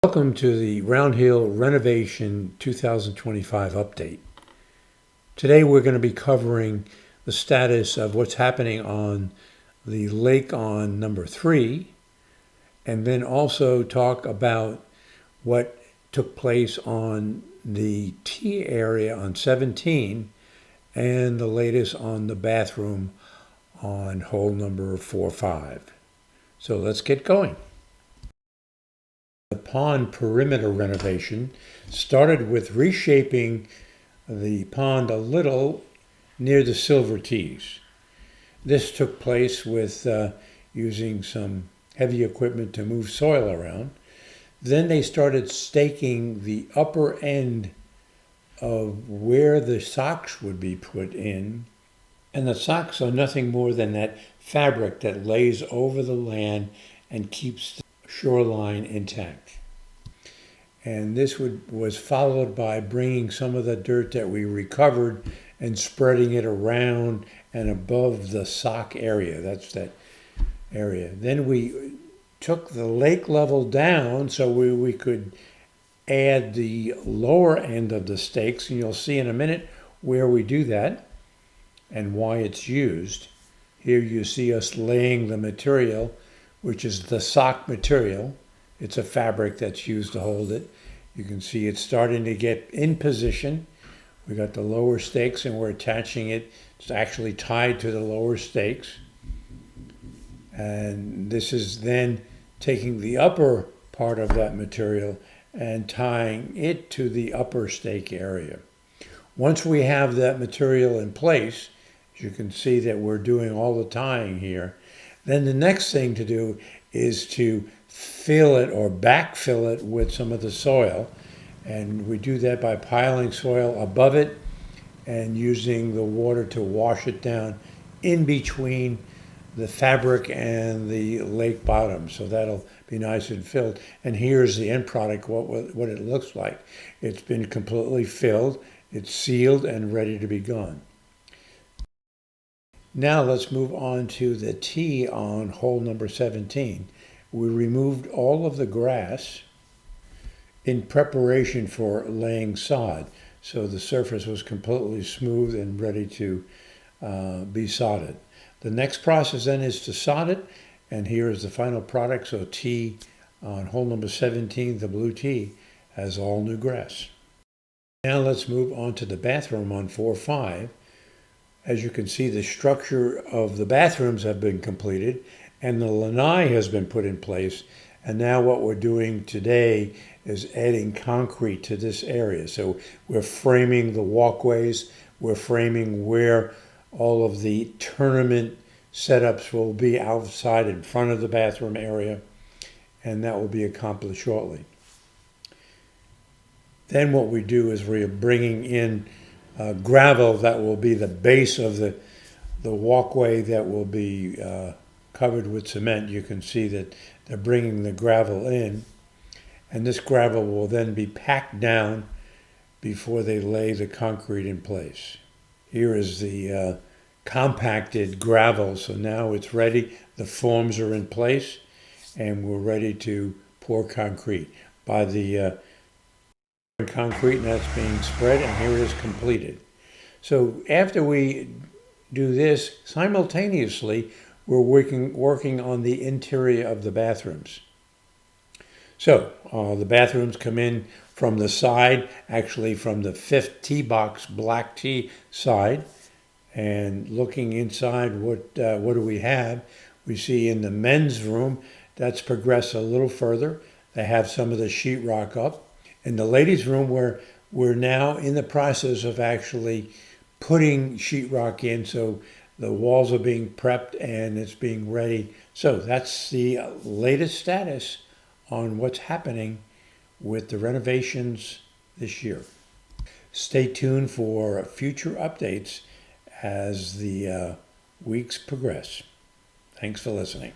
Welcome to the Round Hill Renovation 2025 update. Today we're going to be covering the status of what's happening on the lake on number 3, and then also talk about what took place on the T area on 17 and the latest on the bathroom on hole number 4-5. So let's get going. The pond perimeter renovation started with reshaping the pond a little near the silver tees. This took place with using some heavy equipment to move soil around. Then they started staking the upper end of where the socks would be put in. And the socks are nothing more than that fabric that lays over the land and keeps the shoreline intact. And this was followed by bringing some of the dirt that we recovered and spreading it around and above the sock area. That's that area. Then we took the lake level down so we could add the lower end of the stakes, and you'll see in a minute where we do that and why it's used. Here you see us laying the material, which is the sock material. It's a fabric that's used to hold it. You can see it's starting to get in position. We got the lower stakes and we're attaching it. It's actually tied to the lower stakes. And this is then taking the upper part of that material and tying it to the upper stake area. Once we have that material in place, you can see that we're doing all the tying here. Then the next thing to do is to fill it or backfill it with some of the soil. And we do that by piling soil above it and using the water to wash it down in between the fabric and the lake bottom. So that'll be nice and filled. And here's the end product, what it looks like. It's been completely filled, it's sealed and ready to be gone. Now let's move on to the tee on hole number 17. We removed all of the grass in preparation for laying sod. So the surface was completely smooth and ready to be sodded. The next process then is to sod it, and here is the final product. So tee on hole number 17, the blue tee, has all new grass. Now let's move on to the bathroom on 4-5. As you can see, the structure of the bathrooms have been completed and the lanai has been put in place. And now what we're doing today is adding concrete to this area. So we're framing the walkways, we're framing where all of the tournament setups will be outside in front of the bathroom area, and that will be accomplished shortly. Then what we do is we're bringing in gravel that will be the base of the walkway that will be covered with cement. You can see that they're bringing the gravel in, and this gravel will then be packed down before they lay the concrete in place. Here is the compacted gravel, so now it's ready. The forms are in place, and we're ready to pour concrete. By the concrete, and that's being spread, and here it is completed. So after we do this, simultaneously we're working on the interior of the bathrooms. So the bathrooms come in from the side, actually from the 5th tee box, black tee side, and looking inside, what do we have? We see in the men's room that's progressed a little further. They have some of the sheetrock up. In the ladies' room, we're now in the process of actually putting sheetrock in, so the walls are being prepped and it's being ready. So that's the latest status on what's happening with the renovations this year. Stay tuned for future updates as the weeks progress. Thanks for listening.